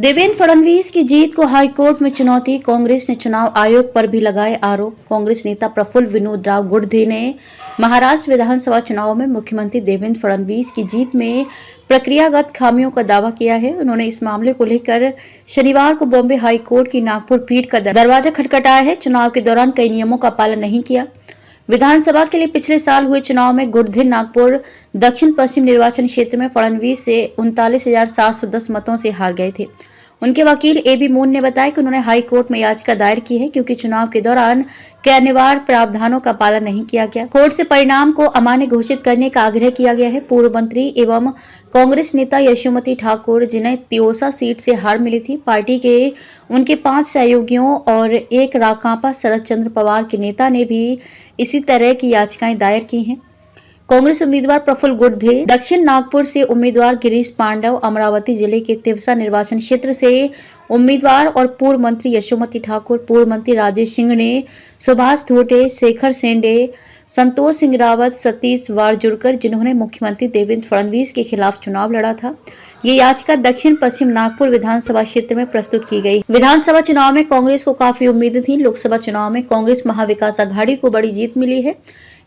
देवेंद्र फडणवीस की जीत को हाईकोर्ट में चुनौती। कांग्रेस ने चुनाव आयोग पर भी लगाए आरोप। कांग्रेस नेता प्रफुल्ल विनोद राव गुर्दे ने महाराष्ट्र विधानसभा चुनाव में मुख्यमंत्री देवेंद्र फडणवीस की जीत में प्रक्रियागत खामियों का दावा किया है। उन्होंने इस मामले को लेकर शनिवार को बॉम्बे हाईकोर्ट की नागपुर पीठ का दरवाजा खटखटाया है। चुनाव के दौरान कई नियमों का पालन नहीं किया। विधानसभा के लिए पिछले साल हुए चुनाव में गुर्दे नागपुर दक्षिण पश्चिम निर्वाचन क्षेत्र में फडणवीस से 39,710 मतों से हार गए थे। उनके वकील एबी मून ने बताया कि उन्होंने हाई कोर्ट में याचिका दायर की है क्योंकि चुनाव के दौरान कई अनिवार्य प्रावधानों का पालन नहीं किया गया। कोर्ट से परिणाम को अमान्य घोषित करने का आग्रह किया गया है। पूर्व मंत्री एवं कांग्रेस नेता यशोमती ठाकुर, जिन्हें तियोसा सीट से हार मिली थी, पार्टी के उनके 5 सहयोगियों और एक राकांपा शरद चंद्र पवार के नेता ने भी इसी तरह की याचिकाएं दायर की हैं। कांग्रेस उम्मीदवार प्रफुल्ल गुर्दे, दक्षिण नागपुर से उम्मीदवार गिरीश पांडव, अमरावती जिले के तिवसा निर्वाचन क्षेत्र से उम्मीदवार और पूर्व मंत्री यशोमती ठाकुर, पूर्व मंत्री राजेश सिंघने, सुभाष धोटे, शेखर सेंडे, संतोष सिंह रावत, सतीश वारजुरकर, जिन्होंने मुख्यमंत्री देवेंद्र फडणवीस के खिलाफ चुनाव लड़ा था। ये याचिका दक्षिण पश्चिम नागपुर विधानसभा क्षेत्र में प्रस्तुत की गई। विधानसभा चुनाव में कांग्रेस को काफी उम्मीदें थी। लोकसभा चुनाव में कांग्रेस महाविकास आघाड़ी को बड़ी जीत मिली है,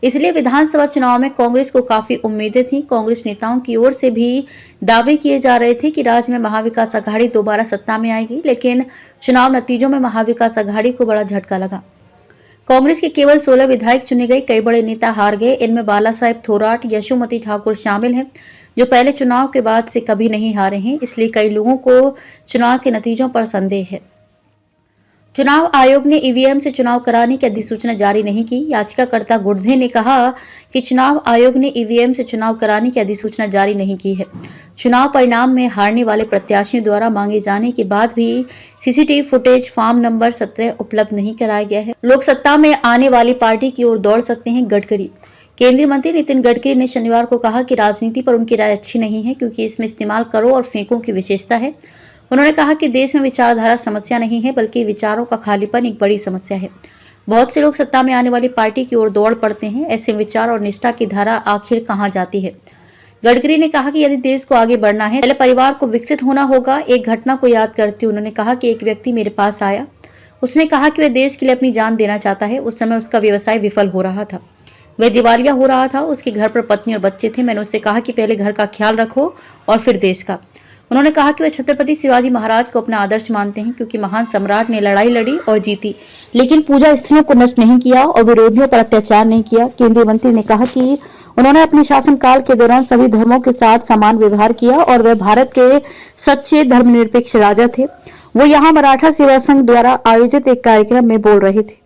इसलिए विधानसभा चुनाव में कांग्रेस को काफी उम्मीदें थी। कांग्रेस नेताओं की ओर से भी दावे किए जा रहे थे कि राज्य में महाविकास आघाड़ी दोबारा सत्ता में आएगी, लेकिन चुनाव नतीजों में महाविकास आघाड़ी को बड़ा झटका लगा। कांग्रेस के केवल 16 विधायक चुने गए, कई बड़े नेता हार गए। इनमें बाला साहेब थोराट, यशोमती ठाकुर शामिल हैं, जो पहले चुनाव के बाद से कभी नहीं हारे हैं। इसलिए कई लोगों को चुनाव के नतीजों पर संदेह है। चुनाव आयोग ने ईवीएम से चुनाव कराने की अधिसूचना जारी नहीं की। याचिकाकर्ता गुर्दे ने कहा कि चुनाव आयोग ने ईवीएम से चुनाव कराने की अधिसूचना जारी नहीं की है। चुनाव परिणाम में हारने वाले प्रत्याशियों द्वारा मांगे जाने के बाद भी सीसीटीवी फुटेज फॉर्म नंबर 17 उपलब्ध नहीं कराया गया है। लोग सत्ता में आने वाली पार्टी की ओर दौड़ सकते हैं। गडकरी, केंद्रीय मंत्री नितिन गडकरी ने शनिवार को कहा कि राजनीति पर उनकी राय अच्छी नहीं है क्योंकि इसमें इस्तेमाल करो और फेंको की विशेषता है। उन्होंने कहा कि देश में विचारधारा समस्या नहीं है, बल्कि विचारों का खालीपन एक बड़ी समस्या है। बहुत से लोग सत्ता में आने वाली पार्टी की ओर दौड़ पड़ते हैं। ऐसे विचार और निष्ठा की धारा आखिर कहां जाती है? गडकरी ने कहा कि यदि देश को आगे बढ़ना है, पहले परिवार को विकसित होना होगा। एक घटना को याद करते हुए उन्होंने कहा कि एक व्यक्ति मेरे पास आया। उसने कहा कि वह देश के लिए अपनी जान देना चाहता है। उस समय उसका व्यवसाय विफल हो रहा था, वह दिवालिया हो रहा था। उसके घर पर पत्नी और बच्चे थे। मैंने उससे कहा कि पहले घर का ख्याल रखो और फिर देश का। उन्होंने कहा कि वे छत्रपति शिवाजी महाराज को अपना आदर्श मानते हैं क्योंकि महान सम्राट ने लड़ाई लड़ी और जीती, लेकिन पूजा स्त्रियों को नष्ट नहीं किया और विरोधियों पर अत्याचार नहीं किया। केंद्रीय मंत्री ने कहा कि उन्होंने अपने शासनकाल के दौरान सभी धर्मों के साथ समान व्यवहार किया और वे भारत के सच्चे धर्मनिरपेक्ष राजा थे। वो यहाँ मराठा सेवा संघ द्वारा आयोजित एक कार्यक्रम में बोल रहे थे।